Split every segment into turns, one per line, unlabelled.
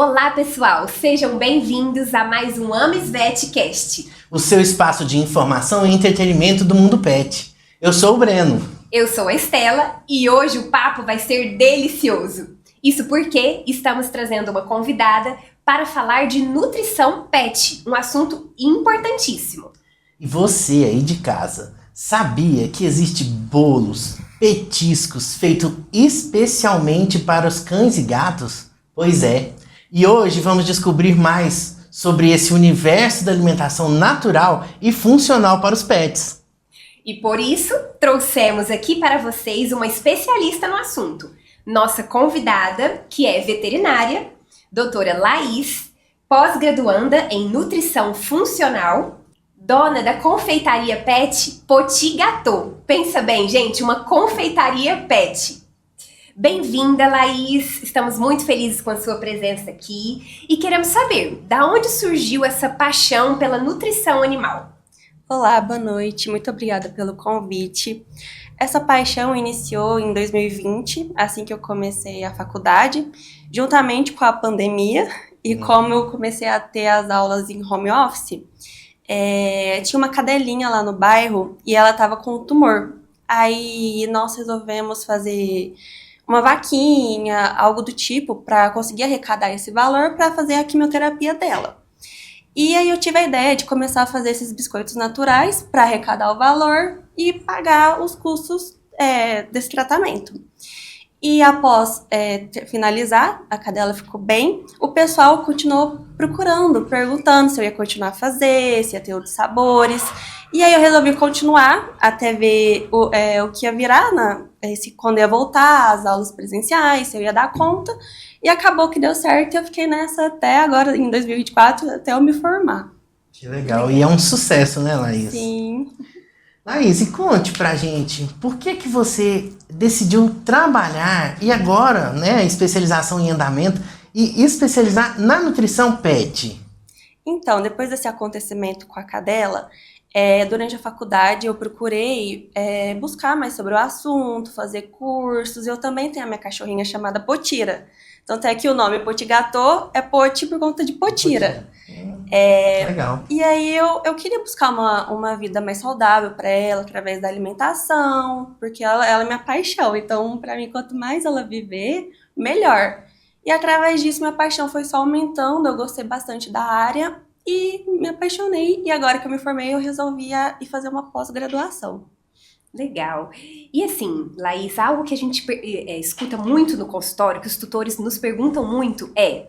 Olá, pessoal! Sejam bem-vindos a mais um Ames Vetcast.
O seu espaço de informação e entretenimento do mundo pet. Eu sou o Breno.
Eu sou a Estela e hoje o papo vai ser delicioso. Isso porque estamos trazendo uma convidada para falar de nutrição pet, um assunto importantíssimo.
E você aí de casa, sabia que existe bolos, petiscos feitos especialmente para os cães e gatos? Pois é. E hoje vamos descobrir mais sobre esse universo da alimentação natural e funcional para os pets.
E por isso, trouxemos aqui para vocês uma especialista no assunto. Nossa convidada, que é veterinária, doutora Laís, pós-graduanda em nutrição funcional, dona da confeitaria pet Petit Gâteau. Pensa bem, gente, uma confeitaria pet. Bem-vinda, Laís! Estamos muito felizes com a sua presença aqui e queremos saber, da onde surgiu essa paixão pela nutrição animal?
Olá, boa noite. Muito obrigada pelo convite. Essa paixão iniciou em 2020, assim que eu comecei a faculdade, juntamente com a pandemia e como eu comecei a ter as aulas em home office, tinha uma cadelinha lá no bairro e ela estava com um tumor. Aí nós resolvemos fazer uma vaquinha, algo do tipo, para conseguir arrecadar esse valor para fazer a quimioterapia dela. E aí eu tive a ideia de começar a fazer esses biscoitos naturais para arrecadar o valor e pagar os custos desse tratamento. E após finalizar, a cadela ficou bem, o pessoal continuou procurando, perguntando se eu ia continuar a fazer, se ia ter outros sabores. E aí eu resolvi continuar até ver o que ia virar, quando ia voltar às aulas presenciais, se eu ia dar conta. E acabou que deu certo e eu fiquei nessa até agora, em 2024, até eu me formar.
Que legal. E é um sucesso, né, Laís?
Sim.
Laís, e conte pra gente, por que você decidiu trabalhar e agora, né, especialização em andamento e especializar na nutrição pet?
Então, depois desse acontecimento com a cadela, durante a faculdade eu procurei buscar mais sobre o assunto, fazer cursos. Eu também tenho a minha cachorrinha chamada Potira. Tanto é que o nome Petit Gâteau é Poti por conta de Potira.
Legal.
E aí eu queria buscar uma vida mais saudável para ela, através da alimentação, porque ela é minha paixão. Então, para mim, quanto mais ela viver, melhor. E através disso, minha paixão foi só aumentando. Eu gostei bastante da área e me apaixonei. E agora que eu me formei, eu resolvi ir fazer uma pós-graduação.
Legal. E assim, Laís, algo que a gente escuta muito no consultório, que os tutores nos perguntam muito é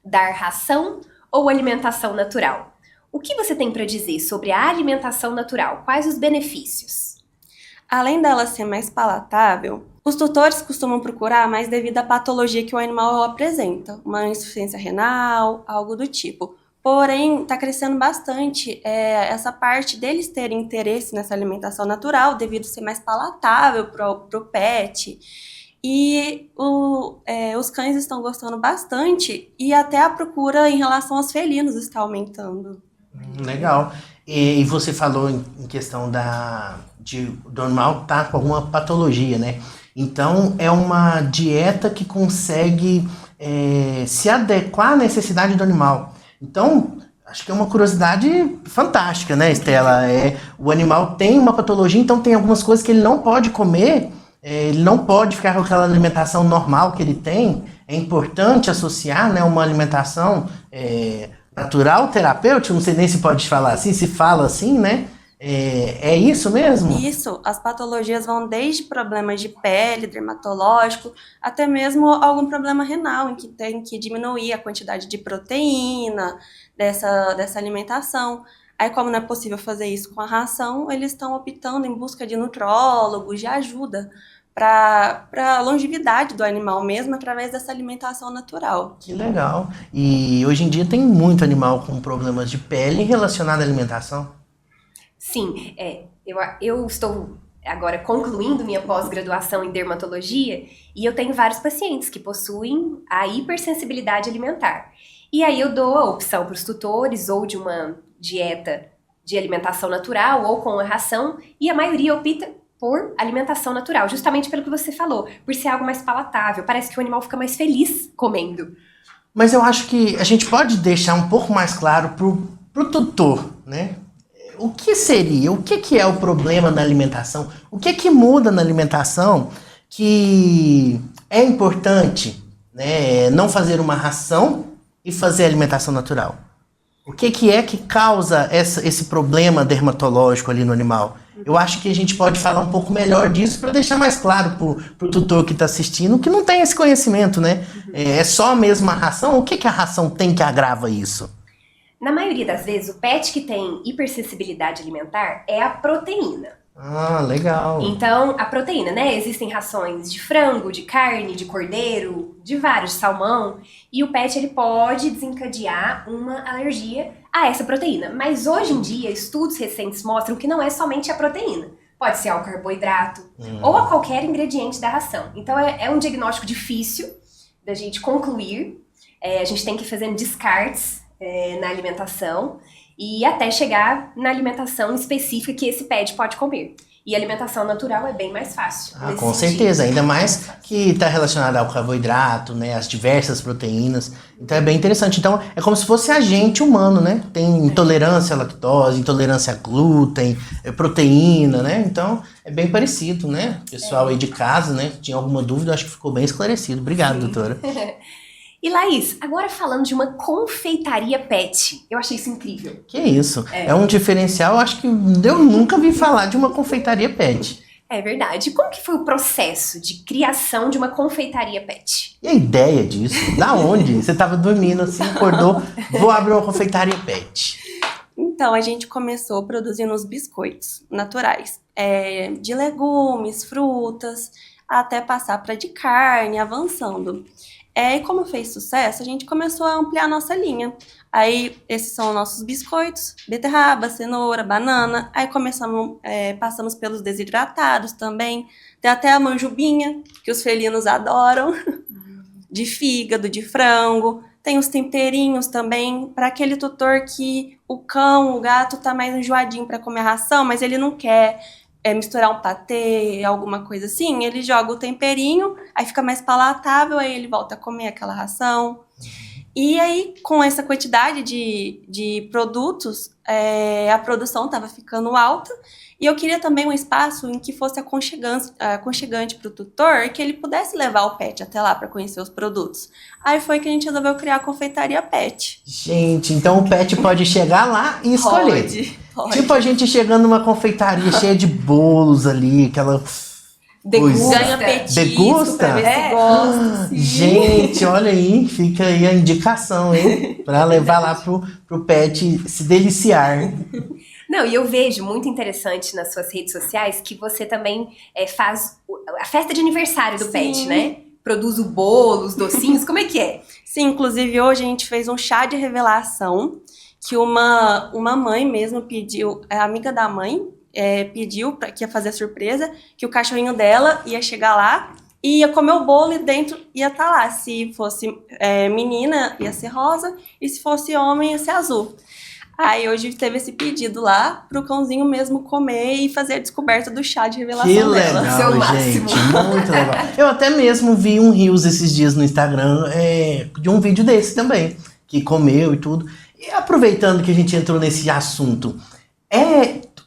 dar ração ou alimentação natural? O que você tem para dizer sobre a alimentação natural? Quais os benefícios?
Além dela ser mais palatável, os tutores costumam procurar mais devido à patologia que o animal apresenta, uma insuficiência renal, algo do tipo. Porém, está crescendo bastante essa parte deles terem interesse nessa alimentação natural, devido a ser mais palatável para o pet. E os cães estão gostando bastante e até a procura em relação aos felinos está aumentando.
Legal. E você falou em questão do animal estar com alguma patologia, né? Então, é uma dieta que consegue se adequar à necessidade do animal. Então, acho que é uma curiosidade fantástica, né, Estela? O animal tem uma patologia, então tem algumas coisas que ele não pode comer, ele não pode ficar com aquela alimentação normal que ele tem. É importante associar, né, uma alimentação natural, terapêutica, não sei nem se pode falar assim, se fala assim, né? É isso mesmo?
Isso, as patologias vão desde problemas de pele, dermatológico, até mesmo algum problema renal, em que tem que diminuir a quantidade de proteína dessa alimentação. Aí, como não é possível fazer isso com a ração, eles estão optando em busca de nutrólogos, de ajuda para a longevidade do animal mesmo, através dessa alimentação natural.
Que legal. E hoje em dia tem muito animal com problemas de pele relacionado à alimentação.
Sim, eu estou agora concluindo minha pós-graduação em dermatologia e eu tenho vários pacientes que possuem a hipersensibilidade alimentar. E aí eu dou a opção para os tutores ou de uma dieta de alimentação natural ou com a ração, e a maioria opta por alimentação natural, justamente pelo que você falou, por ser algo mais palatável. Parece que o animal fica mais feliz comendo.
Mas eu acho que a gente pode deixar um pouco mais claro pro tutor, né? O que seria, o que é o problema na alimentação? O que muda na alimentação que é importante, né? Não fazer uma ração e fazer alimentação natural? O que é que causa esse problema dermatológico ali no animal? Eu acho que a gente pode falar um pouco melhor disso para deixar mais claro pro tutor que está assistindo que não tem esse conhecimento, né? É só mesmo a ração? O que a ração tem que agrava isso?
Na maioria das vezes, o pet que tem hipersensibilidade alimentar é a proteína.
Ah, legal.
Então, a proteína, né? Existem rações de frango, de carne, de cordeiro, de vários, de salmão. E o pet, ele pode desencadear uma alergia a essa proteína. Mas hoje em dia, estudos recentes mostram que não é somente a proteína. Pode ser ao carboidrato ou a qualquer ingrediente da ração. Então, é um diagnóstico difícil da gente concluir. A gente tem que ir fazendo descartes na alimentação e até chegar na alimentação específica que esse pet pode comer. E a alimentação natural é bem mais fácil.
Com certeza, ainda mais que está relacionada ao carboidrato, né, as diversas proteínas. Então é bem interessante. Então é como se fosse agente humano, né? Tem intolerância à lactose, intolerância a glúten, proteína, né? Então é bem parecido, né? Pessoal aí de casa, né? Tinha alguma dúvida, acho que ficou bem esclarecido. Obrigado, doutora.
E Laís, agora falando de uma confeitaria pet, eu achei isso incrível.
Que isso, é um diferencial, acho que eu nunca vi falar de uma confeitaria pet.
É verdade. Como que foi o processo de criação de uma confeitaria pet?
E a ideia disso? Da onde? Você estava dormindo assim, acordou, vou abrir uma confeitaria pet.
Então, a gente começou produzindo os biscoitos naturais, de legumes, frutas, até passar para de carne, avançando. E como fez sucesso, a gente começou a ampliar a nossa linha. Aí, esses são os nossos biscoitos, beterraba, cenoura, banana. Aí passamos pelos desidratados também. Tem até a manjubinha, que os felinos adoram, de fígado, de frango. Tem os temperinhos também, para aquele tutor que o cão, o gato tá mais enjoadinho para comer ração, mas ele não quer misturar um patê, alguma coisa assim, ele joga o temperinho, aí fica mais palatável, aí ele volta a comer aquela ração. E aí, com essa quantidade de produtos, a produção estava ficando alta, e eu queria também um espaço em que fosse aconchegante para o tutor, que ele pudesse levar o pet até lá para conhecer os produtos. Aí foi que a gente resolveu criar a confeitaria pet.
Gente, então o pet pode chegar lá e escolher.
Pode.
Tipo a gente chegando numa confeitaria cheia de bolos ali, aquela...
Ganha petisco.
Degusta?
Pra ver se gosta.
Gente, olha aí, fica aí a indicação, hein? Pra levar lá pro pet se deliciar.
Não, e eu vejo muito interessante nas suas redes sociais que você também faz a festa de aniversário do pet, né? Produz o bolo, os docinhos, como é que é?
Sim, inclusive hoje a gente fez um chá de revelação que uma mãe mesmo pediu, a amiga da mãe pediu que ia fazer a surpresa, que o cachorrinho dela ia chegar lá e ia comer o bolo e dentro ia estar lá. Se fosse menina, ia ser rosa, e se fosse homem, ia ser azul. Aí hoje teve esse pedido lá pro cãozinho mesmo comer e fazer a descoberta do chá de revelação dela.
Que legal, gente, muito legal. Eu até mesmo vi um Reels esses dias no Instagram de um vídeo desse também, que comeu e tudo. E aproveitando que a gente entrou nesse assunto,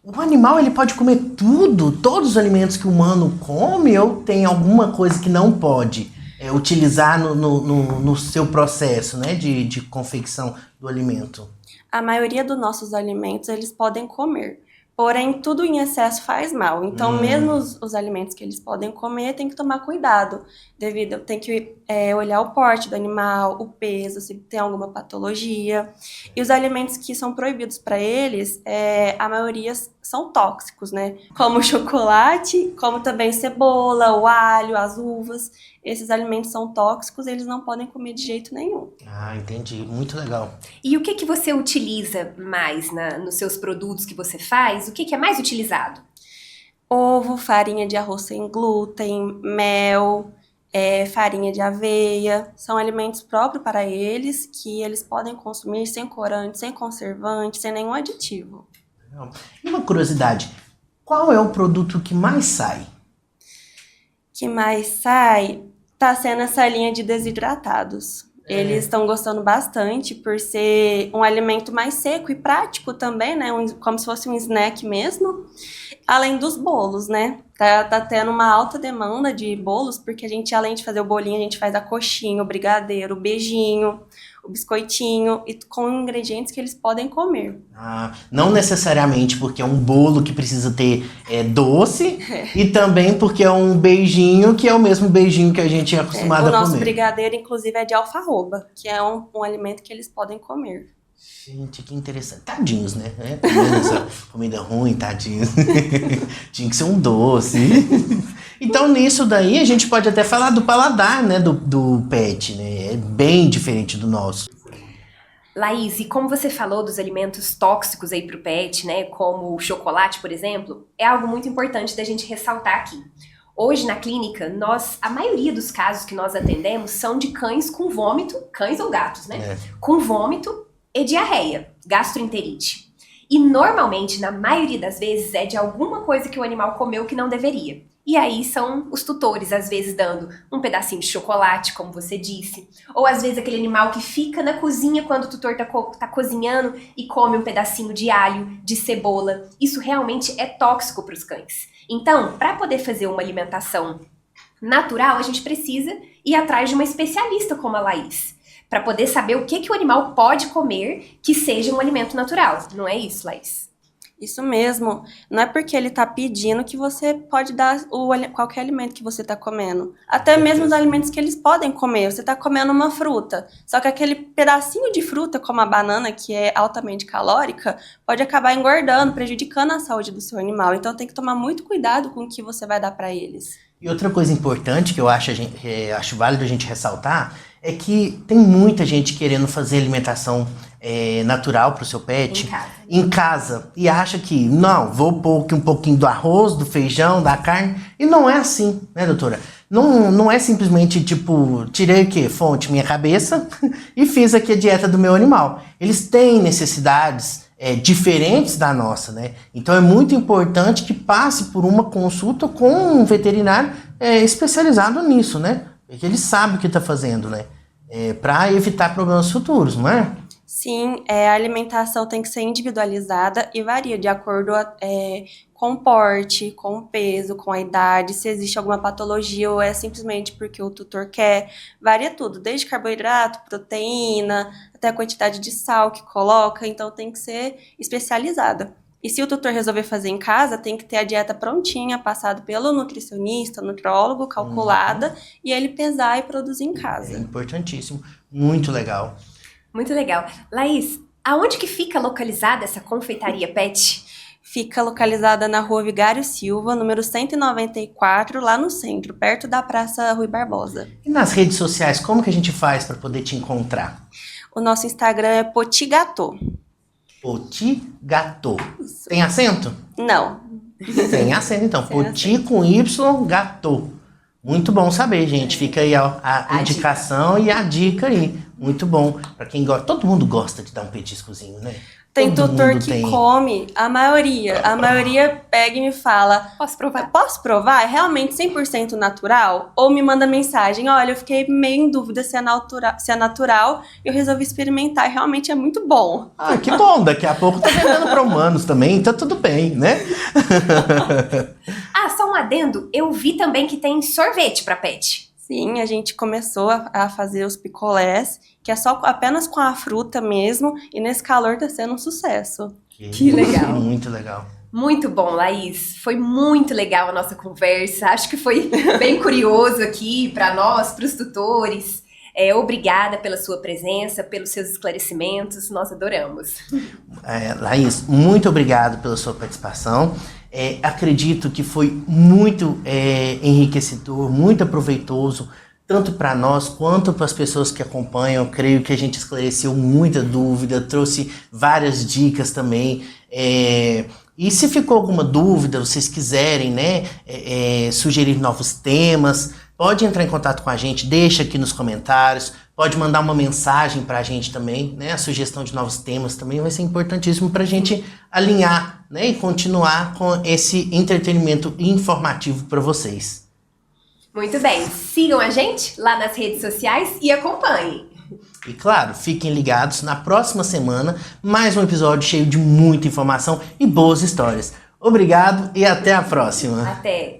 o animal ele pode comer tudo, todos os alimentos que o humano come, ou tem alguma coisa que não pode utilizar no seu processo, né, de confecção do alimento?
A maioria dos nossos alimentos eles podem comer, porém tudo em excesso faz mal. Então mesmo os alimentos que eles podem comer tem que tomar cuidado, tem que olhar o porte do animal, o peso, se tem alguma patologia. E os alimentos que são proibidos para eles, a maioria são tóxicos, né? Como o chocolate, como também cebola, o alho, as uvas. Esses alimentos são tóxicos, eles não podem comer de jeito nenhum.
Ah, entendi. Muito legal.
E o que você utiliza mais nos seus produtos que você faz? O que é mais utilizado?
Ovo, farinha de arroz sem glúten, mel, farinha de aveia. São alimentos próprios para eles, que eles podem consumir sem corante, sem conservante, sem nenhum aditivo.
E uma curiosidade, qual é o produto que mais sai?
Que mais sai tá sendo essa linha de desidratados. Eles estão gostando bastante por ser um alimento mais seco e prático também, né? Como se fosse um snack mesmo. Além dos bolos, né? Tá tendo uma alta demanda de bolos, porque a gente, além de fazer o bolinho, a gente faz a coxinha, o brigadeiro, o beijinho, o biscoitinho, e com ingredientes que eles podem comer.
Não necessariamente porque é um bolo que precisa ter doce, e também porque é um beijinho que é o mesmo beijinho que a gente é acostumado a comer.
O nosso brigadeiro, inclusive, é de alfarroba, que é um alimento que eles podem comer.
Gente, que interessante. Tadinhos, né? Comendo essa comida ruim, tadinhos. Tinha que ser um doce. Então, nisso daí, a gente pode até falar do paladar, né? Do pet, né? É bem diferente do nosso.
Laís, e como você falou dos alimentos tóxicos aí pro pet, né? Como o chocolate, por exemplo, é algo muito importante da gente ressaltar aqui. Hoje, na clínica, a maioria dos casos que nós atendemos são de cães com vômito, cães ou gatos, né? Com vômito e diarreia, gastroenterite. E normalmente, na maioria das vezes, é de alguma coisa que o animal comeu que não deveria. E aí são os tutores, às vezes, dando um pedacinho de chocolate, como você disse. Ou às vezes aquele animal que fica na cozinha quando o tutor tá cozinhando e come um pedacinho de alho, de cebola. Isso realmente é tóxico para os cães. Então, para poder fazer uma alimentação natural, a gente precisa ir atrás de uma especialista como a Laís, para poder saber o que o animal pode comer que seja um alimento natural. Não é isso, Laís?
Isso mesmo. Não é porque ele está pedindo que você pode dar qualquer alimento que você está comendo. Até mesmo os alimentos que eles podem comer. Você está comendo uma fruta, só que aquele pedacinho de fruta, como a banana, que é altamente calórica, pode acabar engordando, prejudicando a saúde do seu animal. Então tem que tomar muito cuidado com o que você vai dar para eles.
E outra coisa importante que eu acho válido a gente ressaltar é que tem muita gente querendo fazer alimentação natural para o seu pet em casa e acha que, não, vou pôr aqui um pouquinho do arroz, do feijão, da carne, e não é assim, né, doutora? Não é simplesmente, tipo, tirei o quê? Fonte, minha cabeça e fiz aqui a dieta do meu animal. Eles têm necessidades diferentes da nossa, né? Então é muito importante que passe por uma consulta com um veterinário especializado nisso, né? Porque ele sabe o que está fazendo, né? Para evitar problemas futuros, não é?
Sim, a alimentação tem que ser individualizada e varia de acordo com o porte, com o peso, com a idade, se existe alguma patologia ou é simplesmente porque o tutor quer. Varia tudo, desde carboidrato, proteína, até a quantidade de sal que coloca, então tem que ser especializada. E se o tutor resolver fazer em casa, tem que ter a dieta prontinha, passada pelo nutricionista, nutrólogo, calculada, e ele pesar e produzir em casa.
É importantíssimo, muito legal.
Muito legal. Laís, aonde que fica localizada essa confeitaria pet?
Fica localizada na Rua Vigário Silva, número 194, lá no centro, perto da Praça Rui Barbosa.
E nas redes sociais, como que a gente faz para poder te encontrar?
O nosso Instagram é Potigatô.
Potigatô. Tem acento?
Não.
Tem acento, então. Poti com Y, gatô. Muito bom saber, gente. Fica aí a indicação dica. E a dica aí. Muito bom. Para quem gosta. Todo mundo gosta de dar um petiscozinho, né?
Tem tutor que come, a maioria pega e me fala,
posso provar?
Posso provar? É realmente 100% natural? Ou me manda mensagem, olha, eu fiquei meio em dúvida se é natural, eu resolvi experimentar e realmente é muito bom.
Ah, que bom, daqui a pouco tá vendendo para humanos também, então tudo bem, né?
Só um adendo, eu vi também que tem sorvete para pet.
Sim, a gente começou a fazer os picolés, que é só apenas com a fruta mesmo, e nesse calor tá sendo um sucesso.
Que legal.
Muito legal.
Muito bom, Laís. Foi muito legal a nossa conversa. Acho que foi bem curioso aqui para nós, para os tutores. Obrigada pela sua presença, pelos seus esclarecimentos. Nós adoramos.
Laís, muito obrigado pela sua participação. Acredito que foi muito enriquecedor, muito aproveitoso, tanto para nós quanto para as pessoas que acompanham. Eu creio que a gente esclareceu muita dúvida, trouxe várias dicas também. E se ficou alguma dúvida, vocês quiserem, né, sugerir novos temas, pode entrar em contato com a gente, deixa aqui nos comentários, pode mandar uma mensagem para a gente também, né? A sugestão de novos temas também vai ser importantíssimo para a gente alinhar, né, e continuar com esse entretenimento informativo para vocês.
Muito bem, sigam a gente lá nas redes sociais e acompanhem.
E claro, fiquem ligados, na próxima semana, mais um episódio cheio de muita informação e boas histórias. Obrigado e até a próxima.
Até!